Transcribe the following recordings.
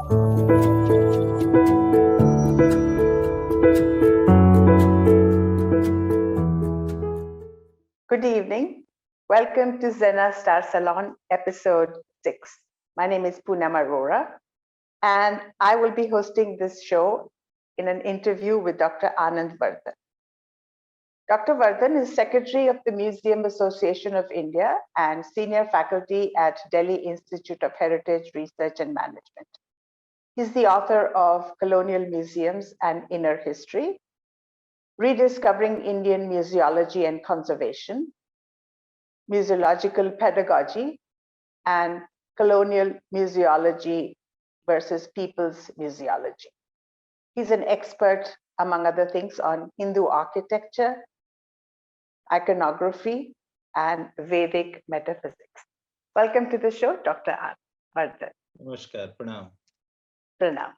Good evening. Welcome to XENA Star Salon, episode 6. My name is Poonam Arora, and I will be hosting this show in an interview with Dr. Anand Vardhan. Dr. Vardhan is Secretary of the Museum Association of India and Senior Faculty at Delhi Institute of Heritage Research and Management. He's the author of Colonial Museums and Inner History, Rediscovering Indian Museology and Conservation, Museological Pedagogy, and Colonial Museology versus People's Museology. He's an expert, among other things, on Hindu architecture, iconography, and Vedic metaphysics. Welcome to the show, Dr. Vardhan. Namaskar, Pranam. Pranam.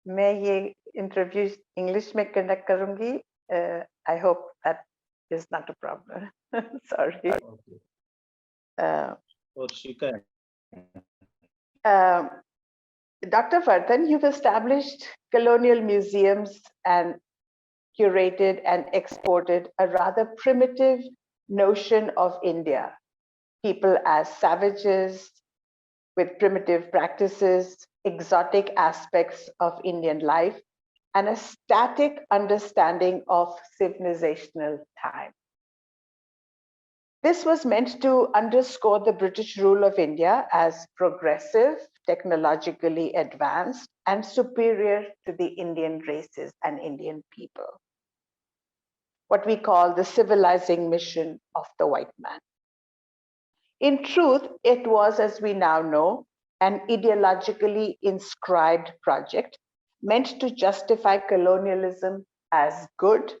मैं ये interview English में conduct करूंगी. I hope that is not a problem. Sorry. Dr. Vardhan, you've established colonial museums and curated and exported a rather primitive notion of India. People as savages with primitive practices, exotic aspects of Indian life, and a static understanding of civilizational time. This was meant to underscore the British rule of India as progressive, technologically advanced, and superior to the Indian races and Indian people. What we call the civilizing mission of the white man. In truth, it was, as we now know, an ideologically inscribed project meant to justify colonialism as good,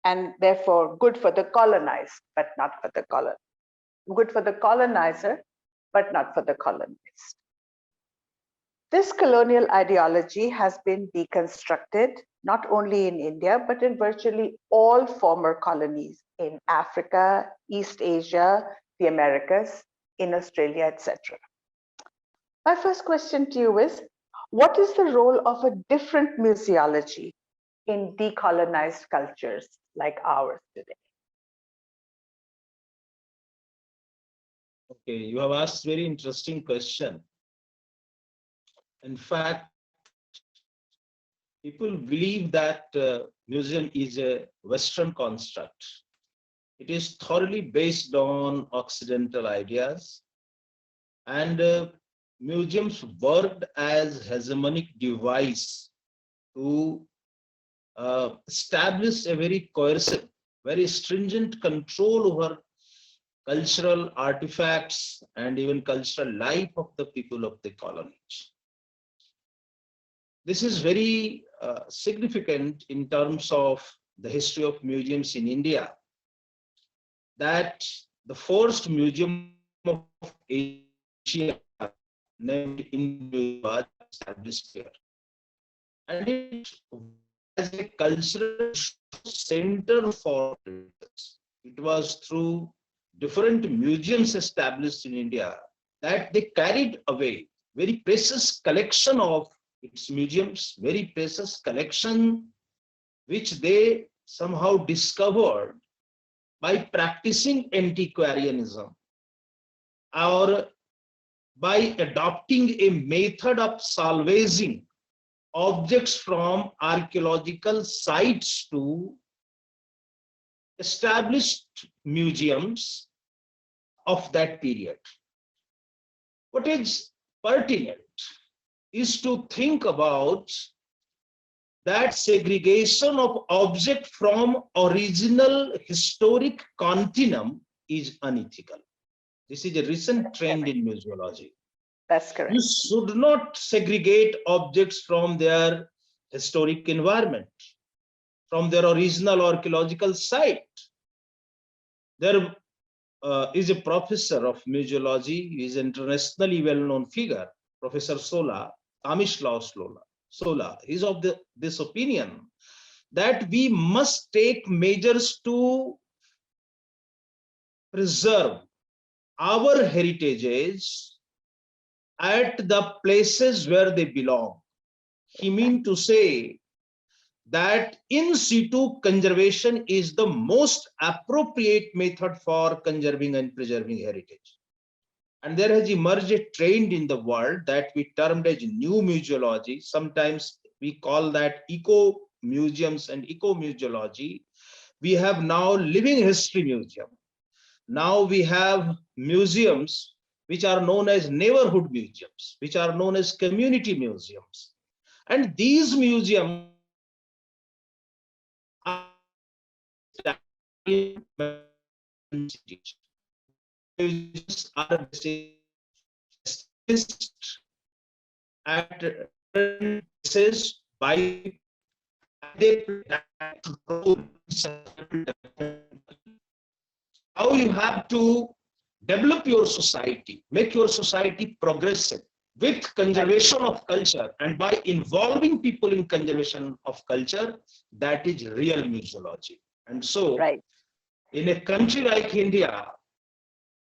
and therefore good for the colonized, but not for the colonized. Good for the colonizer, but not for the colonized. This colonial ideology has been deconstructed, not only in India, but in virtually all former colonies in Africa, East Asia, the Americas, in Australia, etc. My first question to you is, what is the role of a different museology in decolonized cultures like ours today? Okay, you have asked very interesting question. In fact, people believe that museum is a Western construct. It is thoroughly based on Occidental ideas, and museums worked as hegemonic device to establish a very coercive, very stringent control over cultural artifacts and even cultural life of the people of the colonies. This is very significant in terms of the history of museums in India, that the first museum of Asia named India was established here. And it was a cultural center for it. It was through different museums established in India that they carried away very precious collection of its museums, very precious collection which they somehow discovered by practicing antiquarianism or by adopting a method of salvaging objects from archaeological sites to established museums of that period. What is pertinent is to think about that segregation of object from original historic continuum is unethical. This is a recent trend in museology. That's correct. You should not segregate objects from their historic environment, from their original archaeological site. There is a professor of museology, he is an internationally well-known figure, Professor Tamislav Sola. He is of this opinion that we must take measures to preserve our heritages at the places where they belong. He mean to say that in situ conservation is the most appropriate method for conserving and preserving heritage. And there has emerged a trend in the world that we termed as new museology. Sometimes we call that eco museums and eco museology. We have now living history museum. Now we have museums which are known as neighborhood museums, which are known as community museums. And these museums are museums are basically at places by they how you have to develop your society, make your society progressive with conservation of culture, and by involving people in conservation of culture, that is real museology. And so, Right. in a country like India,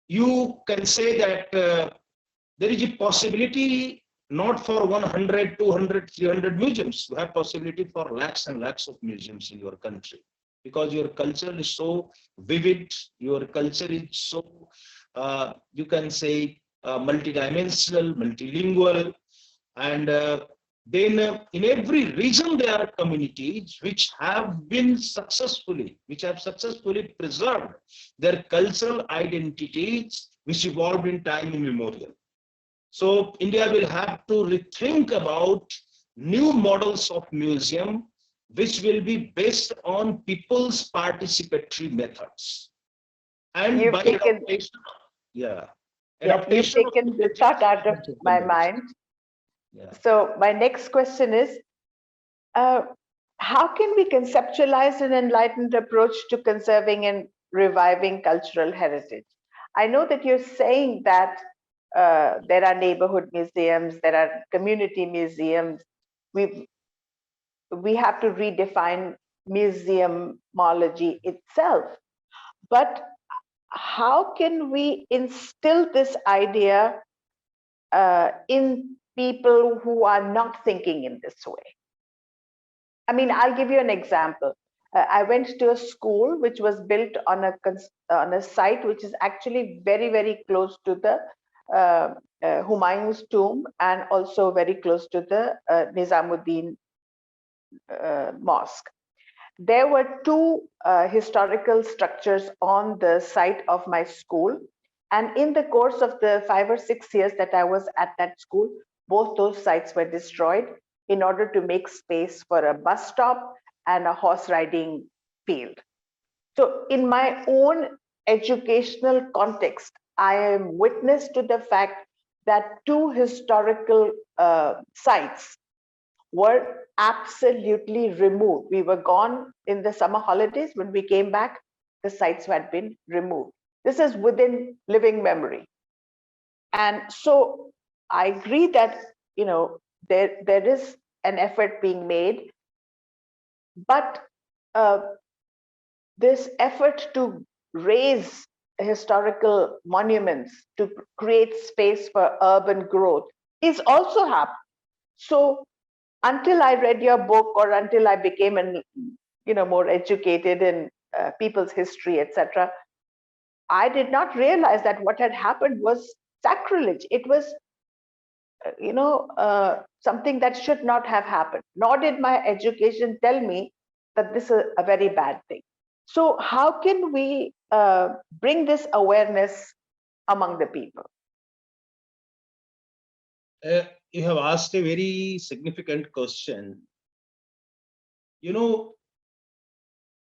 you can say that there is a possibility not for 100, 200, 300 museums. You have possibility for lakhs and lakhs of museums in your country, because your culture is so vivid, your culture is so, you can say, multidimensional, multilingual, and then in every region there are communities which have successfully preserved their cultural identities, which evolved in time immemorial. So India will have to rethink about new models of museum, which will be based on people's participatory methods. And You've by taken, adaptation, yeah, yes, you've adaptation of taken the thought out of my mind. yeah. So my next question is, how can we conceptualize an enlightened approach to conserving and reviving cultural heritage? I know that you're saying that there are neighborhood museums, there are community museums. We have to redefine museumology itself. But how can we instill this idea in people who are not thinking in this way? I mean, I'll give you an example. I went to a school which was built on a site which is actually very, very close to the Humayun's tomb, and also very close to the Nizamuddin mosque. There were two historical structures on the site of my school. And in the course of the 5 or 6 years that I was at that school, both those sites were destroyed in order to make space for a bus stop and a horse riding field. So in my own educational context, I am witness to the fact that two historical sites were absolutely removed. We were gone in the summer holidays. When we came back, the sites had been removed. This is within living memory. And so I agree that, you know, there is an effort being made, but this effort to raise historical monuments, to create space for urban growth, is also happening. So until I read your book, or until I became more educated in people's history, etc., I did not realize that what had happened was sacrilege. It was something that should not have happened. Nor did my education tell me that this is a very bad thing. So how can we bring this awareness among the people? You have asked a very significant question. You know,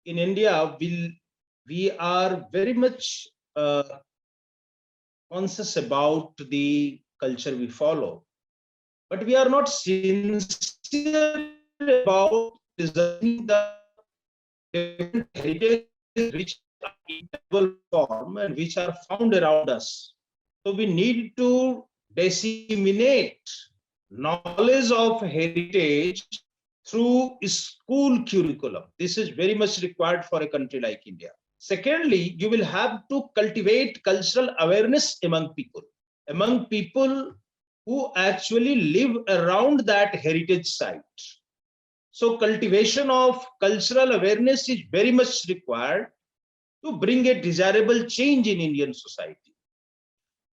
in India, we are very much conscious about the culture we follow, but we are not sincere about preserving the different heritage which are in visible form and which are found around us. So we need to disseminate knowledge of heritage through school curriculum. This is very much required for a country like India. Secondly, you will have to cultivate cultural awareness among people who actually live around that heritage site. So cultivation of cultural awareness is very much required to bring a desirable change in Indian society.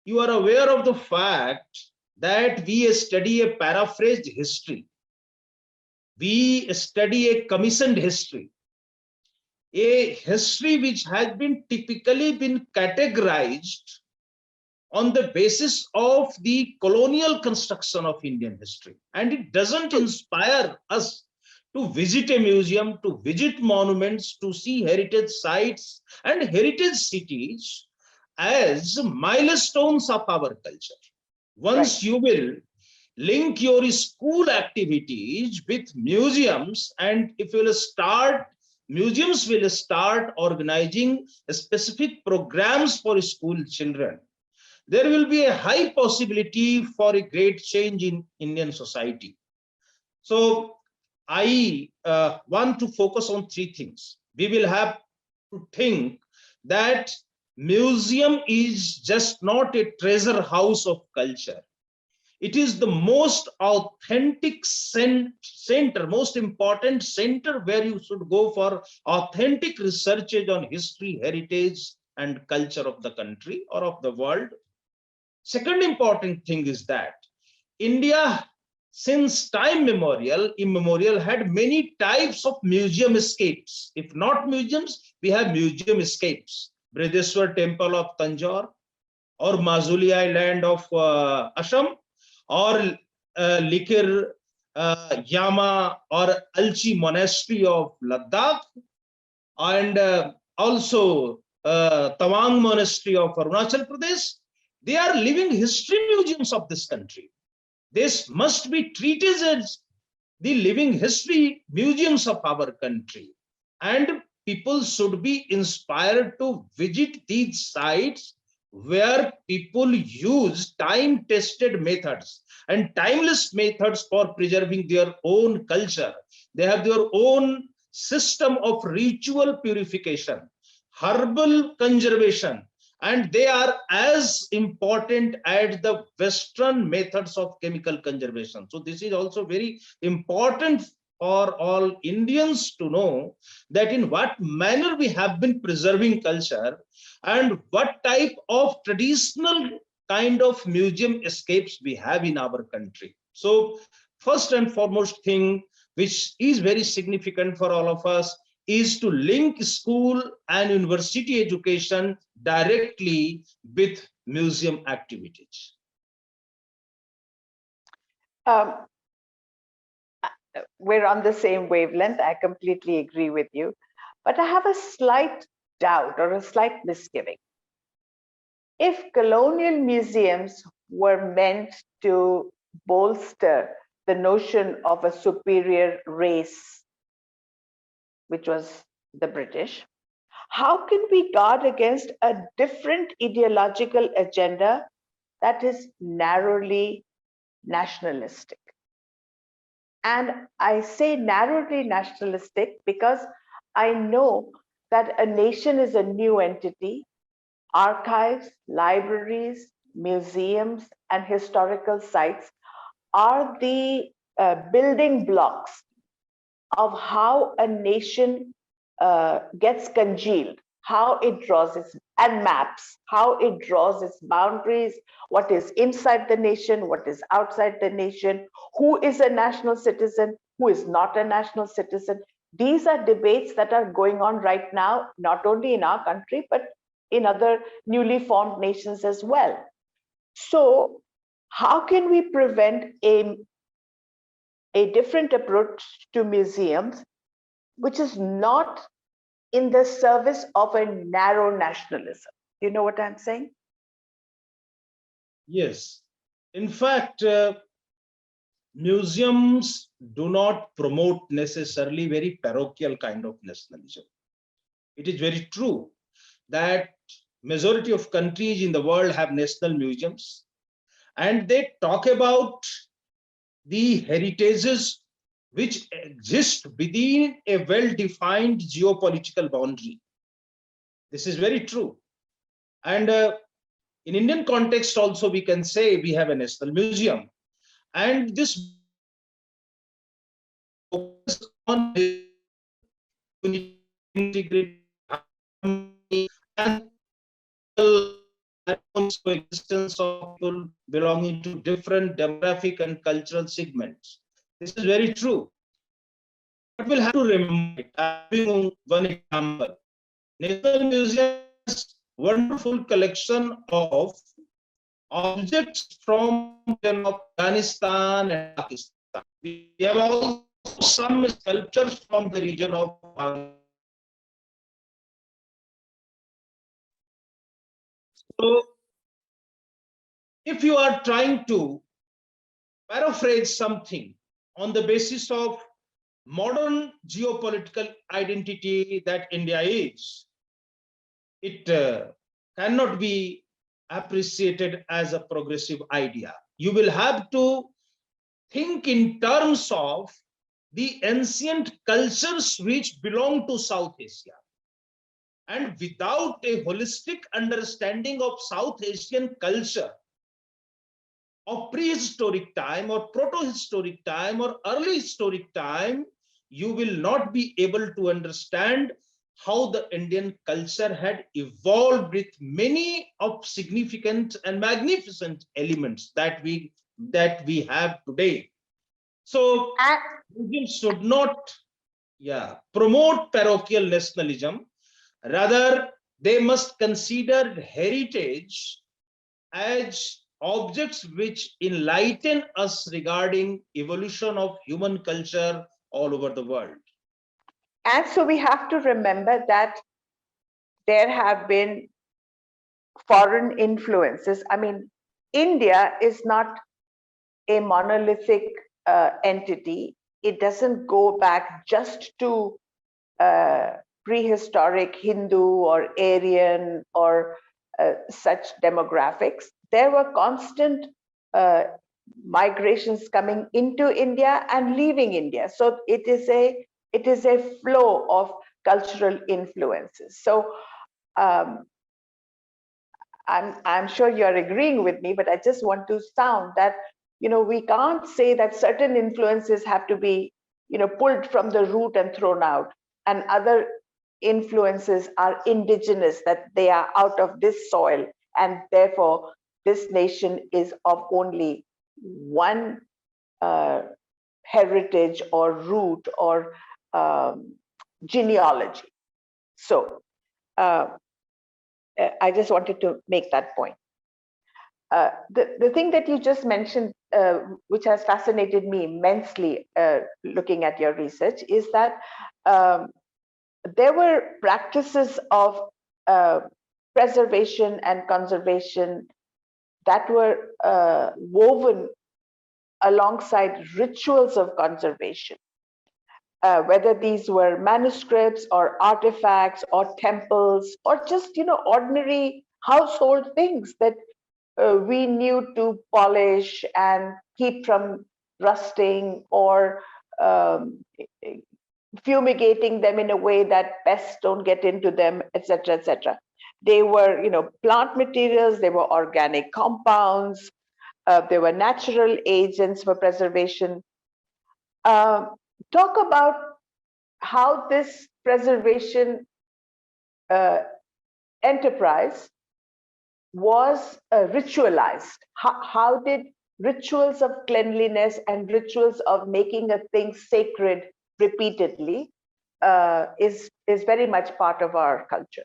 You are aware of the fact that we study a paraphrased history. We study a commissioned history, a history which has been typically been categorized on the basis of the colonial construction of Indian history. And it doesn't inspire us to visit a museum, to visit monuments, to see heritage sites and heritage cities as milestones of our culture. Once you will link your school activities with museums, and if you will start, museums will start organizing specific programs for school children, there will be a high possibility for a great change in Indian society. So I want to focus on three things. We will have to think that museum is just not a treasure house of culture. It is the most authentic center, most important center where you should go for authentic researches on history, heritage, and culture of the country or of the world. Second important thing is that India, since time immemorial, had many types of museum escapes. If not museums, we have museum escapes. Brideshwar Temple of Tanjore, or Majuli Island of Assam, or Likir Yama or Alchi Monastery of Ladakh, and also Tawang Monastery of Arunachal Pradesh. They are living history museums of this country. This must be treated as the living history museums of our country. And people should be inspired to visit these sites where people use time-tested methods and timeless methods for preserving their own culture. They have their own system of ritual purification, herbal conservation, and they are as important as the Western methods of chemical conservation. So this is also very important for all Indians to know that in what manner we have been preserving culture and what type of traditional kind of museum escapes we have in our country. So first and foremost thing, which is very significant for all of us, is to link school and university education directly with museum activities. We're on the same wavelength. I completely agree with you. But I have a slight doubt or a slight misgiving. If colonial museums were meant to bolster the notion of a superior race, which was the British, how can we guard against a different ideological agenda that is narrowly nationalistic? And I say narrowly nationalistic because I know that a nation is a new entity. Archives, libraries, museums, and historical sites are the building blocks of how a nation gets congealed, how it draws its and maps, how it draws its boundaries, what is inside the nation, what is outside the nation, who is a national citizen, who is not a national citizen. These are debates that are going on right now, not only in our country, but in other newly formed nations as well. So how can we prevent a different approach to museums, which is not in the service of a narrow nationalism? You know what I'm saying? Yes. In fact, museums do not promote necessarily very parochial kind of nationalism. It is very true that majority of countries in the world have national museums, and they talk about the heritages which exist within a well-defined geopolitical boundary. This is very true. And in Indian context also, we can say we have a national museum. And this focus on integrity and coexistence of people belonging to different demographic and cultural segments. This is very true. But we'll have to remember it. I'm giving one example. National Museum has wonderful collection of objects from Afghanistan and Pakistan. We have also some sculptures from the region of Bangladesh. So, if you are trying to paraphrase something on the basis of modern geopolitical identity that India is, it cannot be appreciated as a progressive idea. You will have to think in terms of the ancient cultures which belong to South Asia. And without a holistic understanding of South Asian culture, of prehistoric time or proto-historic time or early historic time, you will not be able to understand how the Indian culture had evolved with many of significant and magnificent elements that we have today. So museums should not promote parochial nationalism. Rather, they must consider heritage as objects which enlighten us regarding evolution of human culture all over the world. And so we have to remember that there have been foreign influences. I mean, India is not a monolithic entity. It doesn't go back just to prehistoric Hindu or Aryan or such demographics. There were constant migrations coming into India and leaving India. So it is a flow of cultural influences. So I'm sure you're agreeing with me, but I just want to sound that, we can't say that certain influences have to be, pulled from the root and thrown out, and other influences are indigenous, that they are out of this soil, and therefore this nation is of only one heritage or root or genealogy. So I just wanted to make that point. The thing that you just mentioned, which has fascinated me immensely looking at your research, is that there were practices of preservation and conservation that were woven alongside rituals of conservation. Whether these were manuscripts or artifacts or temples or just ordinary household things that we knew to polish and keep from rusting, or fumigating them in a way that pests don't get into them, etc., etc. They were plant materials, they were organic compounds, they were natural agents for preservation. Talk about how this preservation enterprise was ritualized. How did rituals of cleanliness and rituals of making a thing sacred repeatedly is very much part of our culture?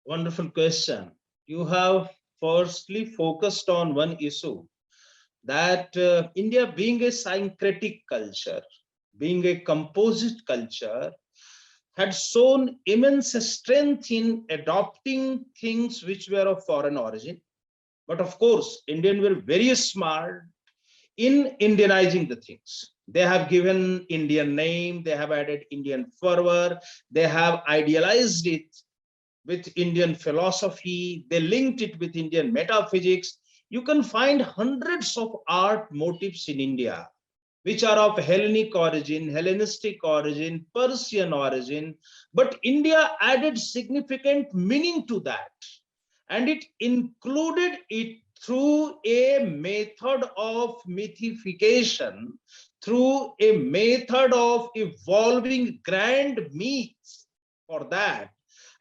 Wonderful question. You have firstly focused on one issue, that India being a syncretic culture, being a composite culture, had shown immense strength in adopting things which were of foreign origin. But of course, Indians were very smart in Indianizing the things. They have given Indian name, they have added Indian fervor, they have idealized it with Indian philosophy, they linked it with Indian metaphysics. You can find hundreds of art motifs in India which are of Hellenic origin, Hellenistic origin, Persian origin, but India added significant meaning to that. And it included it through a method of mythification, through a method of evolving grand myths for that,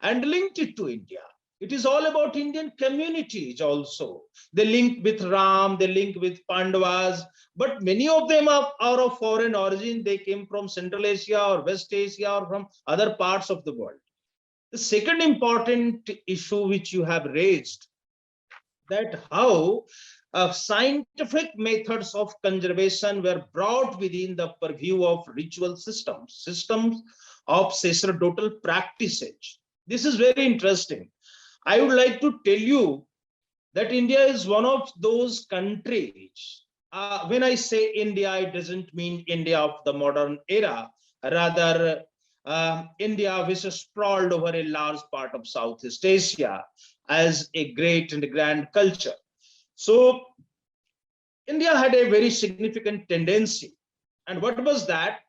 and linked it to India. It is all about Indian communities also. They link with Ram, they link with Pandavas, but many of them are of foreign origin. They came from Central Asia or West Asia or from other parts of the world. The second important issue which you have raised, that how scientific methods of conservation were brought within the purview of ritual systems of sacerdotal practices. This is very interesting. I would like to tell you that India is one of those countries. When I say India, it doesn't mean India of the modern era, rather India which is sprawled over a large part of Southeast Asia as a great and grand culture. So India had a very significant tendency. And what was that?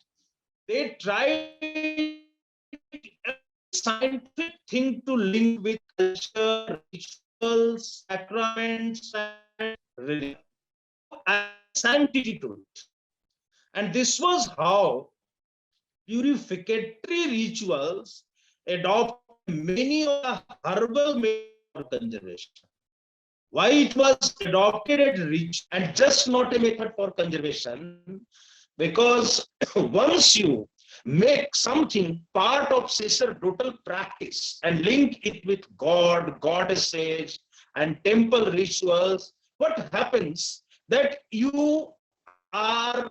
They tried scientific thing to link with culture, rituals, sacraments, and religion, and sanctity to it. And this was how purificatory rituals adopted many of the herbal methods for conservation. Why it was adopted as rich and just not a method for conservation? Because once you make something part of sacerdotal practice and link it with God, goddesses, and temple rituals, what happens that you are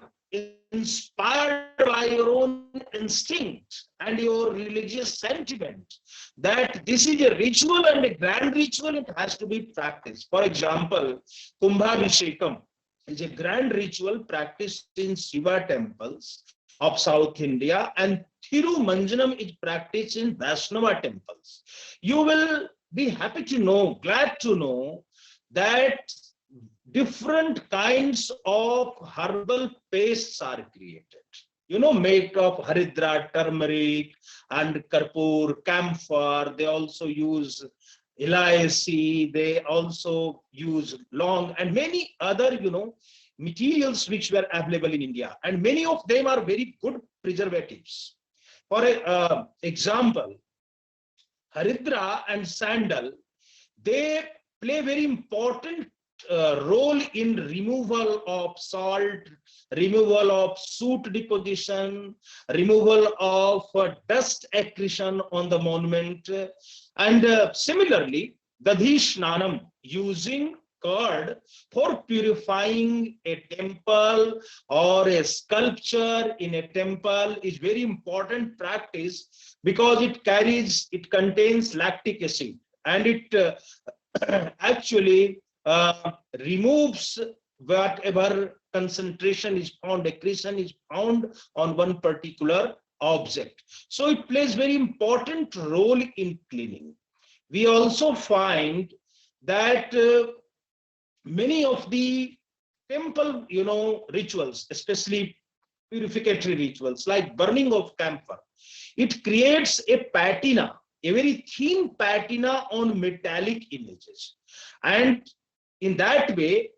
inspired by your own instinct and your religious sentiment that this is a ritual and a grand ritual, it has to be practiced. For example, Kumbhabhishekam is a grand ritual practiced in Shiva temples of South India, and Thirumanjanam is practiced in Vaishnava temples. You will be happy to know, glad to know that different kinds of herbal pastes are created. You know, made of haridra, turmeric, and karpur, camphor. They also use ilaichi. They also use long and many other, materials which were available in India. And many of them are very good preservatives. For example, haridra and sandal, they play very important role in removal of salt, removal of soot deposition, removal of dust accretion on the monument. And similarly, Dadhi Snanam, using curd for purifying a temple or a sculpture in a temple is very important practice because it contains lactic acid, and it actually removes whatever concentration is found, accretion is found on one particular object. So it plays very important role in cleaning. We also find that many of the temple, rituals, especially purificatory rituals like burning of camphor, it creates a patina, a very thin patina on metallic images. And in that way,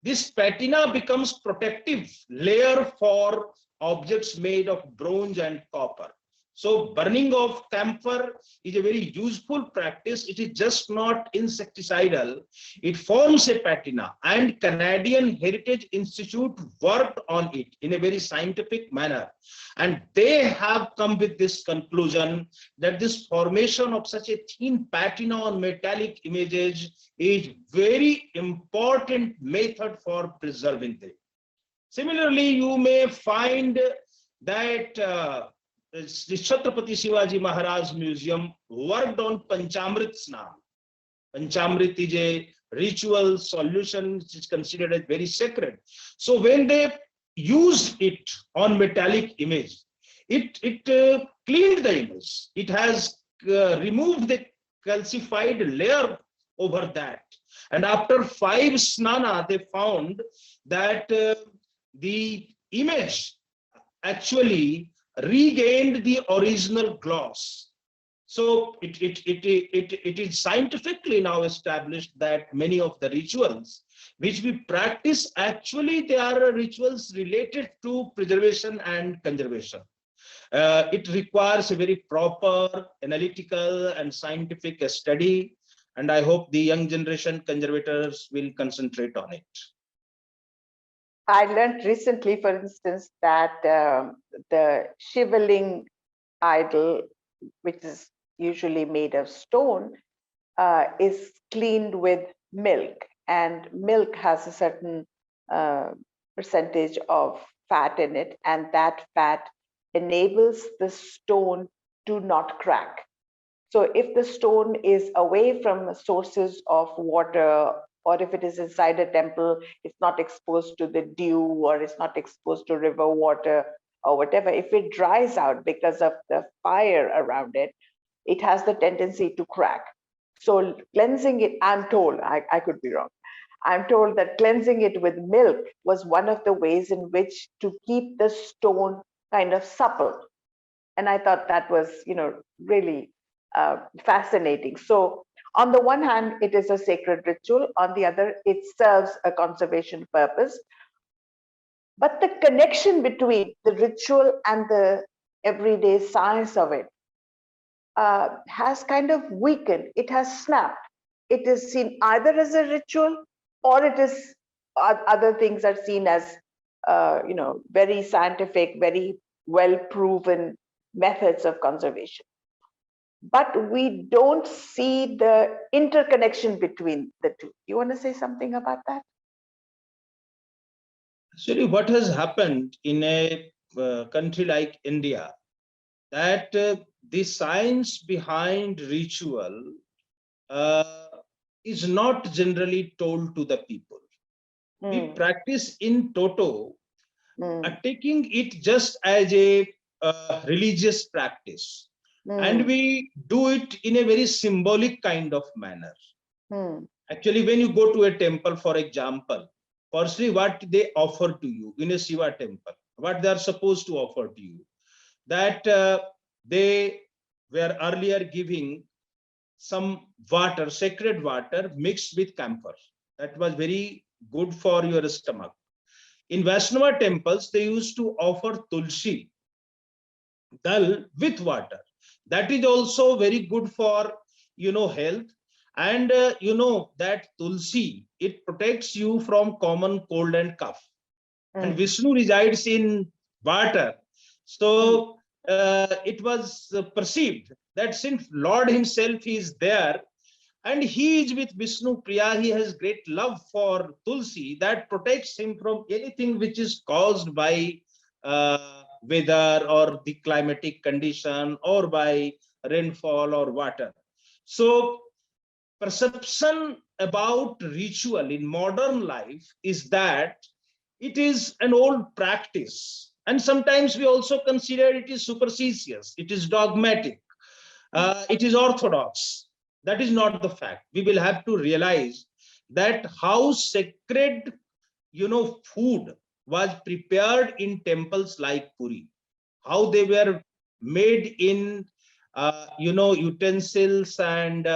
this patina becomes protective layer for objects made of bronze and copper. So burning of camphor is a very useful practice. It is just not insecticidal. It forms a patina, and Canadian Heritage Institute worked on it in a very scientific manner. And they have come with this conclusion that this formation of such a thin patina on metallic images is very important method for preserving them. Similarly, you may find that the Chhatrapati Shivaji Maharaj Museum worked on Panchamrit Snan. Panchamrit is a ritual solution which is considered as very sacred. So when they used it on metallic image, it cleaned the image. It has removed the calcified layer over that. And after 5 snana, they found that the image actually regained the original gloss. So it is scientifically now established that many of the rituals which we practice, actually they are rituals related to preservation and conservation. It requires a very proper analytical and scientific study, and I hope the young generation conservators will concentrate on it. I learned recently, for instance, that the Shivaling idol, which is usually made of stone, is cleaned with milk, and milk has a certain percentage of fat in it, and that fat enables the stone to not crack. So if the stone is away from sources of water, or if it is inside a temple, it's not exposed to the dew, or it's not exposed to river water or whatever, if it dries out because of the fire around it, it has the tendency to crack. So cleansing it, I'm told, I could be wrong, I'm told that cleansing it with milk was one of the ways in which to keep the stone kind of supple. And I thought that was, really fascinating. So on the one hand, it is a sacred ritual. On the other, it serves a conservation purpose. But the connection between the ritual and the everyday science of it has kind of weakened. It has snapped. It is seen either as a ritual, or it is other things are seen as very scientific, very well proven methods of conservation. But we don't see the interconnection between the two. You want to say something about that? Actually, what has happened in a country like India, that the science behind ritual is not generally told to the people. We practice in toto, taking it just as a religious practice. And we do it in a very symbolic kind of manner. Actually, when you go to a temple, for example, firstly, what they offer to you in a Shiva temple, what they are supposed to offer to you, that they were earlier giving some water, sacred water mixed with camphor. That was very good for your stomach. In Vaishnava temples, they used to offer tulsi dal with water. That is also very good for health. And that tulsi, it protects you from common cold and cough. And Vishnu resides in water. So it was perceived that since Lord himself is there and he is with Vishnu Priya, he has great love for tulsi that protects him from anything which is caused by weather or the climatic condition or by rainfall or water. So perception about ritual in modern life is that it is an old practice, and sometimes we also consider it is superstitious, it is dogmatic, it is orthodox. That is not the fact. We will have to realize that how sacred food was prepared in temples like Puri, how they were made in utensils and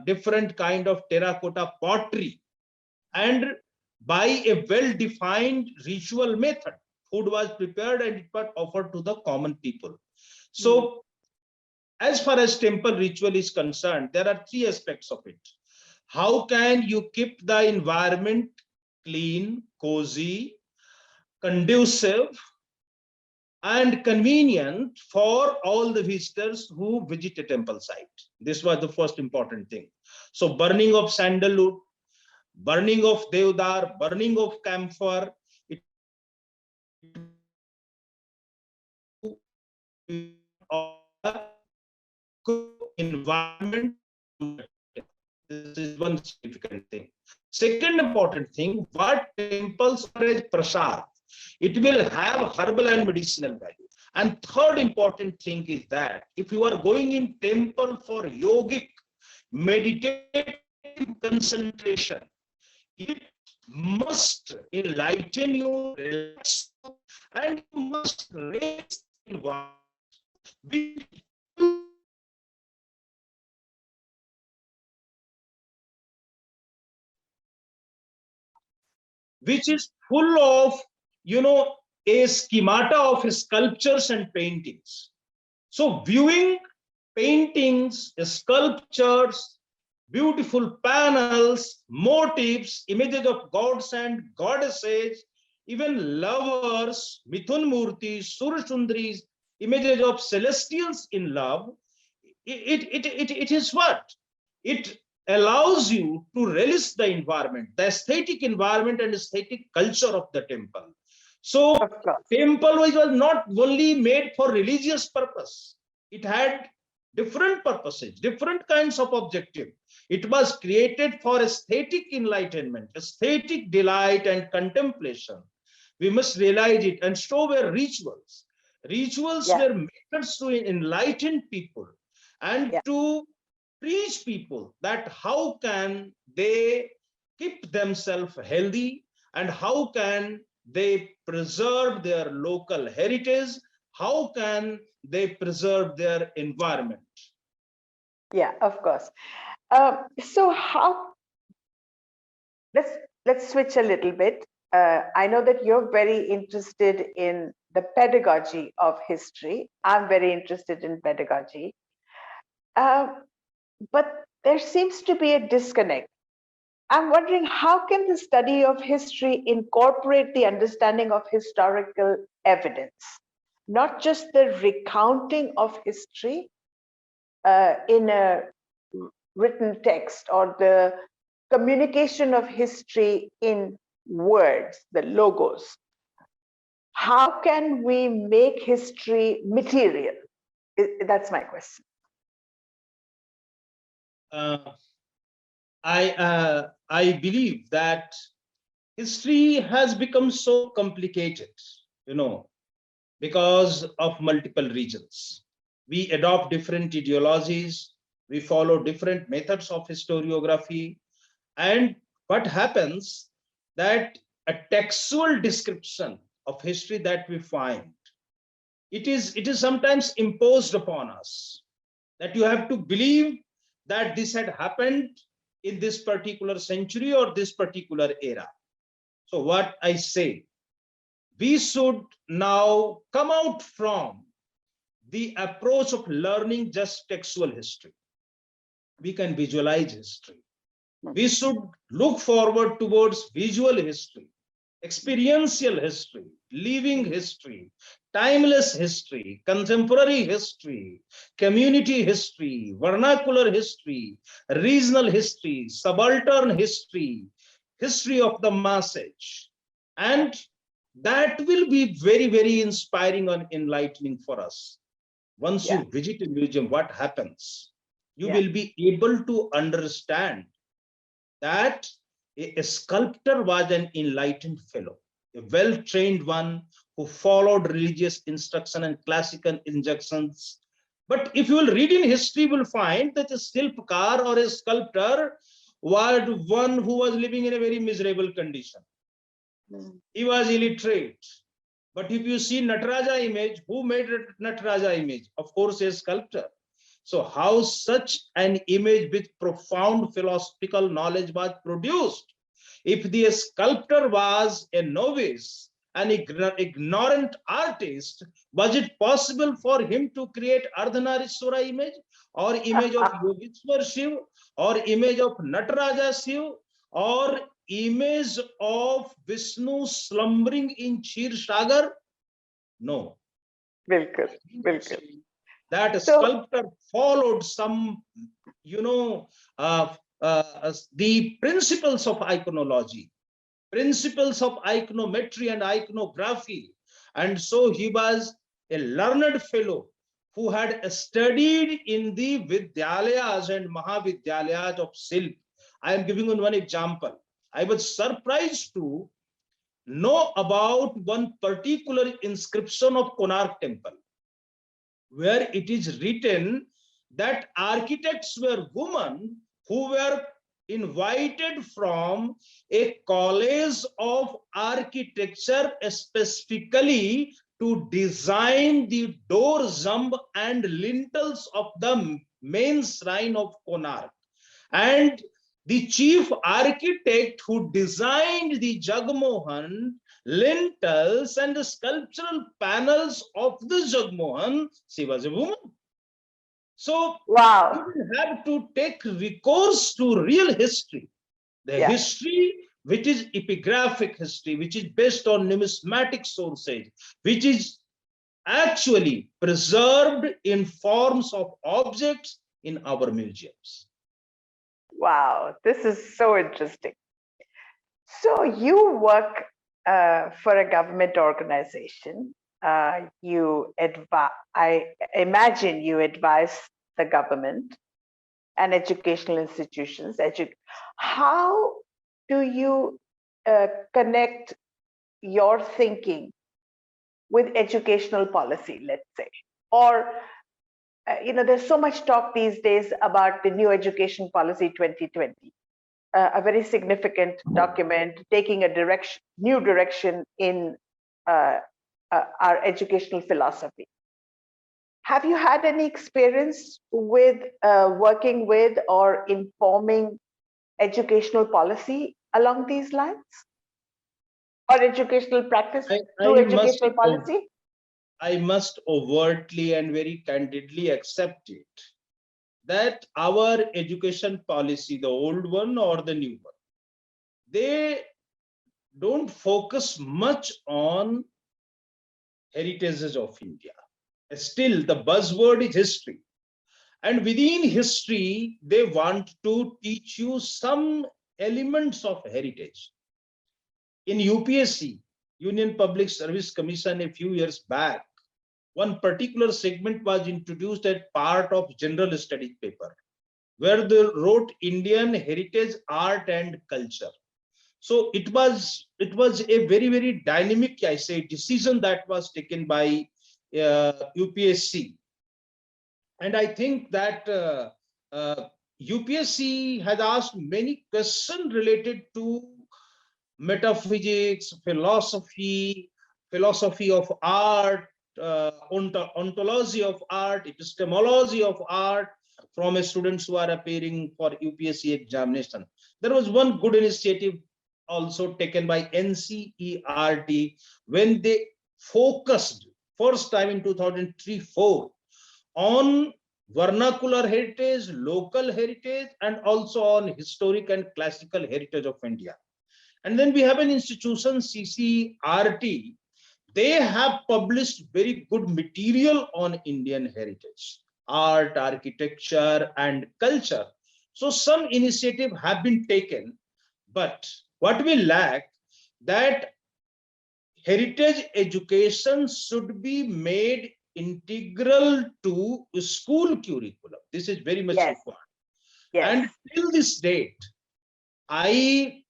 different kind of terracotta pottery, and by a well-defined ritual method, food was prepared and it was offered to the common people. So as far as temple ritual is concerned, there are three aspects of it. How can you keep the environment clean, cozy, conducive, and convenient for all the visitors who visit a temple site? This was the first important thing. So burning of sandalwood, burning of deodar, burning of camphor, environment. This is one significant thing. Second important thing, what temples are as prasad, it will have herbal and medicinal value. And third important thing is that if you are going in temple for yogic, meditative concentration, it must enlighten you, relax you, and you must raise the environment which is full of, a schemata of sculptures and paintings. So viewing paintings, sculptures, beautiful panels, motifs, images of gods and goddesses, even lovers, Mithun Murtis, Surasundris, images of celestials in love, it is what? It allows you to relish the environment, the aesthetic environment and aesthetic culture of the temple. So temple was not only made for religious purpose. It had different purposes, different kinds of objective. It was created for aesthetic enlightenment, aesthetic delight and contemplation. We must realize it. And so were rituals. Rituals were methods to enlighten people and to teach people that how can they keep themselves healthy and how can they preserve their local heritage, how can they preserve their environment. Yeah, of course. So how, let's switch a little bit. I know that you're very interested in the pedagogy of history. I'm very interested in pedagogy. But there seems to be a disconnect. I'm wondering, how can the study of history incorporate the understanding of historical evidence, not just the recounting of history in a written text or the communication of history in words, the logos? How can we make history material? That's my question. I believe that history has become so complicated, because of multiple regions. We adopt different ideologies, we follow different methods of historiography, and what happens that a textual description of history that we find, it is sometimes imposed upon us that you have to believe that this had happened in this particular century or this particular era. So what I say, we should now come out from the approach of learning just textual history. We can visualize history. We should look forward towards visual history, experiential history, living history, timeless history, contemporary history, community history, vernacular history, regional history, subaltern history, history of the message. And that will be very, very inspiring and enlightening for us. Once you visit a museum, what happens? You will be able to understand that a sculptor was an enlightened fellow, a well-trained one who followed religious instruction and classical injunctions. But if you will read in history, you will find that a sculptor or a sculptor was one who was living in a very miserable condition. He was illiterate. But if you see Nataraja image, who made Nataraja image? Of course, a sculptor. So how such an image with profound philosophical knowledge was produced? If the sculptor was a novice, an ignorant artist, was it possible for him to create Ardhanarishwara image or image of Yogeshwar Shiv or image of Nataraja Shiv or image of Vishnu slumbering in Kshir Sagar? No. Bilkul. That sculptor followed some, the principles of iconology, principles of iconometry and iconography. And so he was a learned fellow who had studied in the Vidyalayas and Mahavidyalayas of Silk. I am giving you one example. I was surprised to know about one particular inscription of Konark Temple, where it is written that architects were women who were invited from a college of architecture specifically to design the door jump and lintels of the main shrine of Konark. And the chief architect who designed the Jagmohan lintels and the sculptural panels of the Jagmohan, she was a woman. So Wow. you have to take recourse to real history, the Yeah. history which is epigraphic history, which is based on numismatic sources, which is actually preserved in forms of objects in our museums. Wow, this is so interesting. So you work for a government organization. I imagine you advise the government and educational institutions. How do you connect your thinking with educational policy, let's say? Or, there's so much talk these days about the new education policy 2020, a very significant document taking a new direction in our educational philosophy. Have you had any experience with working with or informing educational policy along these lines? Or educational practice through educational policy? I must overtly and very candidly accept it that our education policy, the old one or the new one, they don't focus much on heritages of India. Still, the buzzword is history. And within history, they want to teach you some elements of heritage. In UPSC, Union Public Service Commission, a few years back, one particular segment was introduced as part of general studies paper, where they wrote Indian heritage, art, and culture. So it was a very, very dynamic, I say, decision that was taken by UPSC. And I think that UPSC has asked many questions related to metaphysics, philosophy of art, ontology of art, epistemology of art from students who are appearing for UPSC examination. There was one good initiative also taken by NCERT when they focused first time in 2003-04 on vernacular heritage, local heritage, and also on historic and classical heritage of India. And then we have an institution, CCRT. They have published very good material on Indian heritage, art, architecture, and culture. So some initiative have been taken, but what we lack, that heritage education should be made integral to school curriculum. This is very much required. Yes. And till this date, there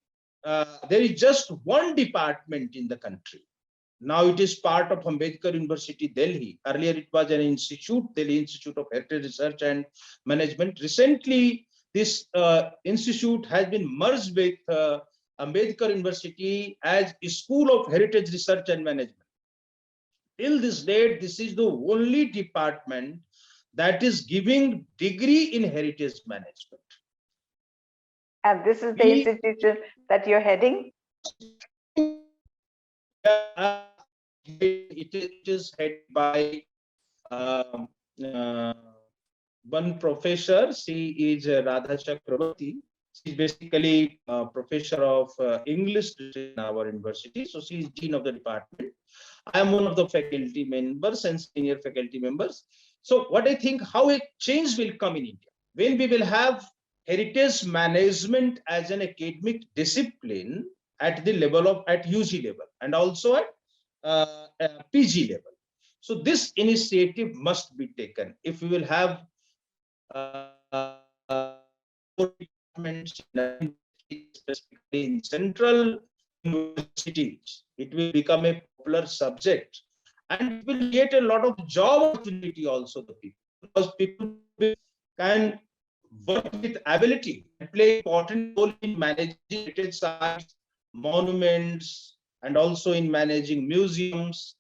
is just one department in the country. Now it is part of Ambedkar University, Delhi. Earlier it was an institute, Delhi Institute of Heritage Research and Management. Recently, this institute has been merged with Ambedkar University as a School of Heritage Research and Management. Till this date, this is the only department that is giving degree in heritage management. And this is the institution that you're heading? It is headed by one professor. She is Radha Chakrabarti. She's basically a professor of English in our university. So she is dean of the department. I am one of the faculty members and senior faculty members. So what I think, how a change will come in India when we will have heritage management as an academic discipline at the level of UG level and also at PG level. So this initiative must be taken. If we will have specifically in central universities, it will become a popular subject and it will create a lot of job opportunity also the people, because people can work with ability and play important role in managing heritage sites, monuments, and also in managing museums.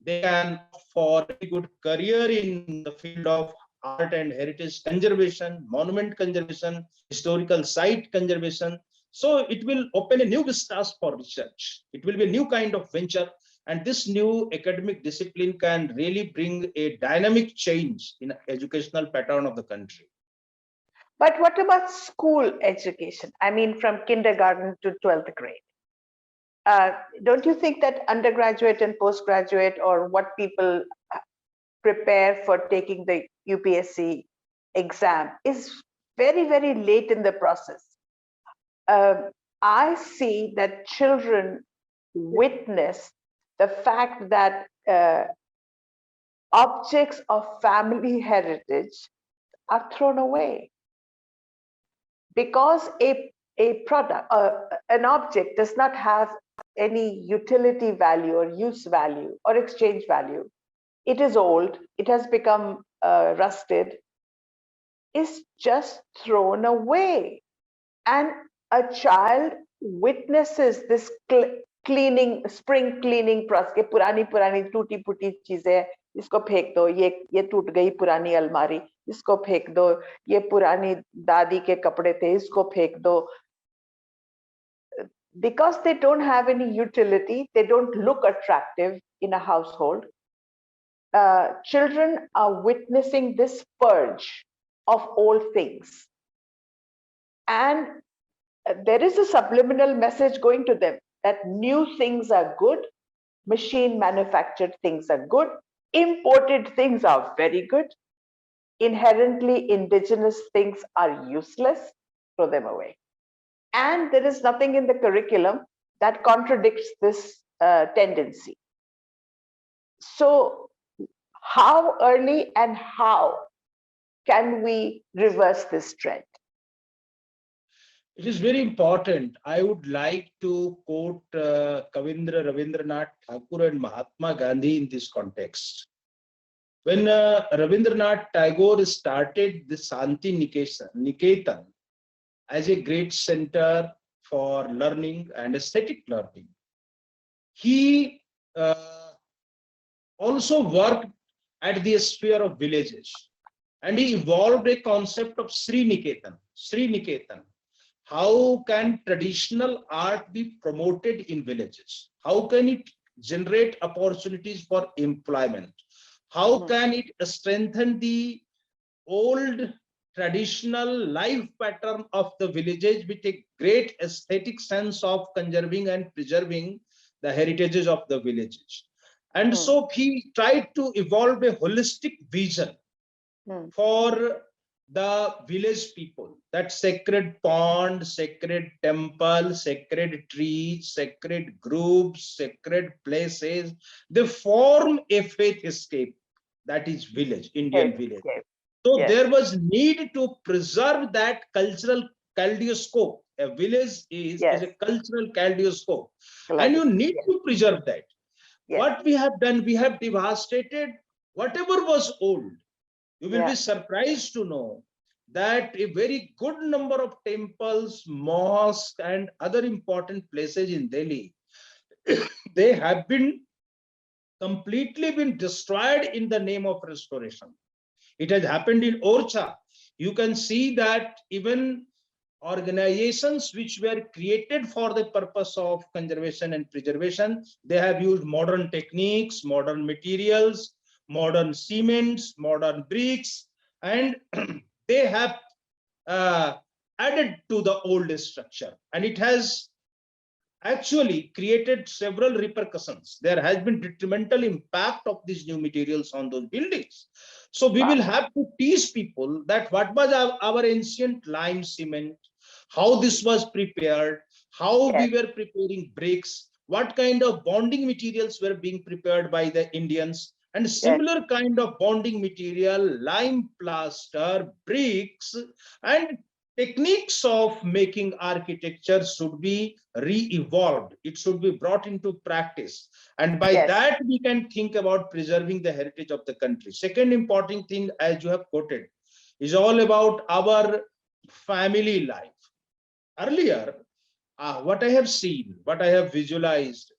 They can opt for a good career in the field of art and heritage conservation, monument conservation, historical site conservation. So it will open a new vistas for research. It will be a new kind of venture, and this new academic discipline can really bring a dynamic change in educational pattern of the country. But what about school education? I mean, from kindergarten to 12th grade. Don't you think that undergraduate and postgraduate, or what people prepare for taking the UPSC exam, is very, very late in the process? I see that children witness the fact that objects of family heritage are thrown away because a product, an object does not have any utility value or use value or exchange value. It is old, it has become rusted, is just thrown away. And a child witnesses this cleaning, spring cleaning process. कि पुरानी पुरानी टूटी फूटी चीजें, इसको फेंक दो, ये टूट गई पुरानी अलमारी, इसको फेंक दो, ये पुरानी दादी के कपड़े थे, इसको फेंक दो. Because they don't have any utility, they don't look attractive in a household. Children are witnessing this purge of old things. And there is a subliminal message going to them that new things are good, machine manufactured things are good, imported things are very good, inherently indigenous things are useless, throw them away. And there is nothing in the curriculum that contradicts this tendency. So how early and how can we reverse this trend? It is very important. I would like to quote Kavindra Rabindranath Tagore and Mahatma Gandhi in this context. When Rabindranath Tagore started the Santi Niketan as a great center for learning and aesthetic learning, he also worked at the sphere of villages, and he evolved a concept of Sri Niketan. Sri Niketan. How can traditional art be promoted in villages? How can it generate opportunities for employment? How can it strengthen the old traditional life pattern of the villages with a great aesthetic sense of conserving and preserving the heritages of the villages? And so he tried to evolve a holistic vision for the village people, that sacred pond, sacred temple, sacred trees, sacred groups, sacred places, they form a faith escape, that is village, Indian village. So there was need to preserve that cultural kaleidoscope. A village is a cultural kaleidoscope, and you need to preserve that. What we have done, we have devastated whatever was old. You will be surprised to know that a very good number of temples, mosques, and other important places in Delhi, they have been completely been destroyed in the name of restoration. It has happened in Orcha. You can see that even organizations which were created for the purpose of conservation and preservation, they have used modern techniques, modern materials, modern cements, modern bricks, and they have added to the old structure, and it has actually created several repercussions. There has been detrimental impact of these new materials on those buildings. So we will have to teach people that what was our ancient lime cement, how this was prepared, how we were preparing bricks, what kind of bonding materials were being prepared by the Indians, and similar kind of bonding material, lime plaster, bricks, and techniques of making architecture should be re-evolved. It should be brought into practice. And by that, we can think about preserving the heritage of the country. Second important thing, as you have quoted, is all about our family life. Earlier, what I have seen, what I have visualized,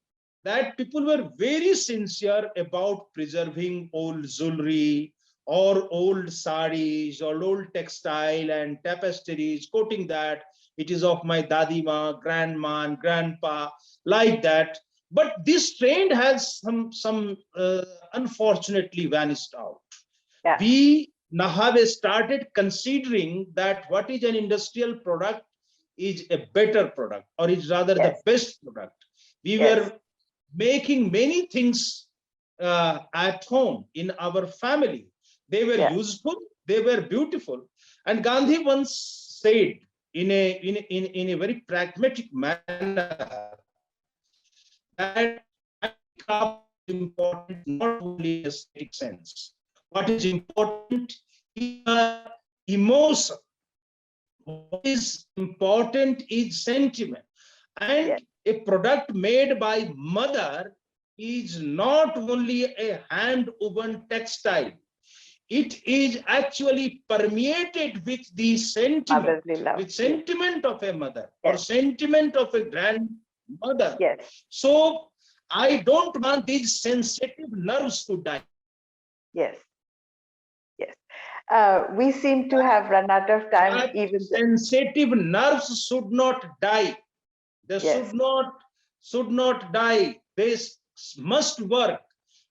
that people were very sincere about preserving old jewelry or old saris or old textile and tapestries, quoting that it is of my dadima, grandma, and grandpa, like that. But this trend has unfortunately vanished out. Yeah. We now have started considering that what is an industrial product is a better product, or is rather the Yes. best product. We Yes. were making many things at home in our family. They were Yeah. useful, they were beautiful. And Gandhi once said in a very pragmatic manner that handicraft is important not only in aesthetic sense. What is important is emotion. What is important is sentiment. And Yes. a product made by mother is not only a hand-woven textile. It is actually permeated Motherly love. with Yes. sentiment of a mother or Yes. sentiment of a grandmother. Yes. So I don't want these sensitive nerves to die. Yes. Yes. We seem to have run out of time. That Even sensitive nerves should not die. They yes. should not die. They must work,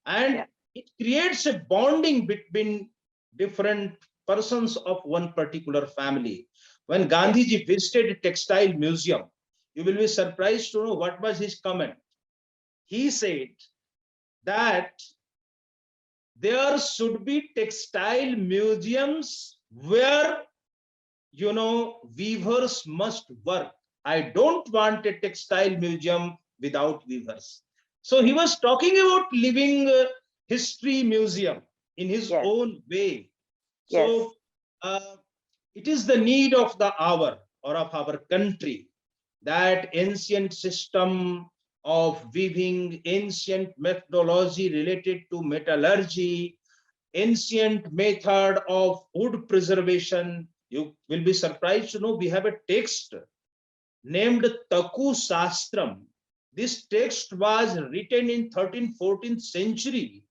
and Yeah. it creates a bonding between different persons of one particular family. When Gandhiji visited a textile museum, you will be surprised to know what was his comment. He said that there should be textile museums where weavers must work. I don't want a textile museum without weavers. So he was talking about living history museum in his Yes. own way. Yes. So it is the need of the hour or of our country, that ancient system of weaving, ancient methodology related to metallurgy, ancient method of wood preservation. You will be surprised to know we have a text named Taku Sastram. This text was written in 13th, 14th century,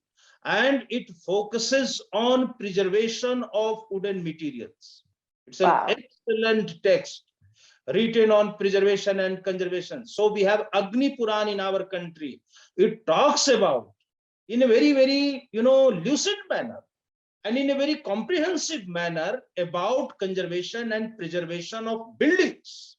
and it focuses on preservation of wooden materials. It's an Wow. excellent text written on preservation and conservation. So we have Agni Puran in our country. It talks about in a very, very, lucid manner and in a very comprehensive manner about conservation and preservation of buildings.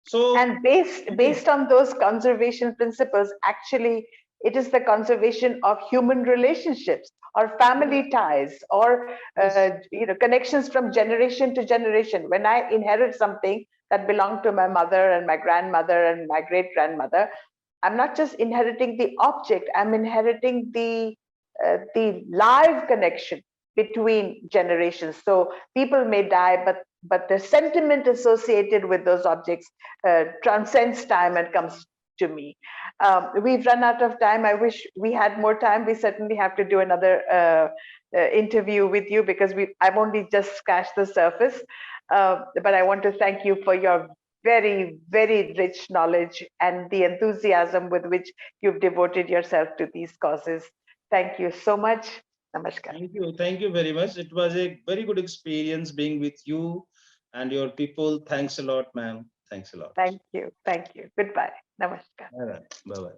So, And based on those conservation principles, actually, it is the conservation of human relationships or family ties or connections from generation to generation. When I inherit something that belonged to my mother and my grandmother and my great grandmother, I'm not just inheriting the object, I'm inheriting the live connection between generations. So people may die, but the sentiment associated with those objects transcends time and comes to me. We've run out of time. I wish we had more time. We certainly have to do another interview with you because I've only just scratched the surface. But I want to thank you for your very, very rich knowledge and the enthusiasm with which you've devoted yourself to these causes. Thank you so much. Namaskar. Thank you very much. It was a very good experience being with you and your people. Thanks a lot, ma'am. Thanks a lot. Thank you. Thank you. Goodbye. Namaskar. All right. Bye-bye.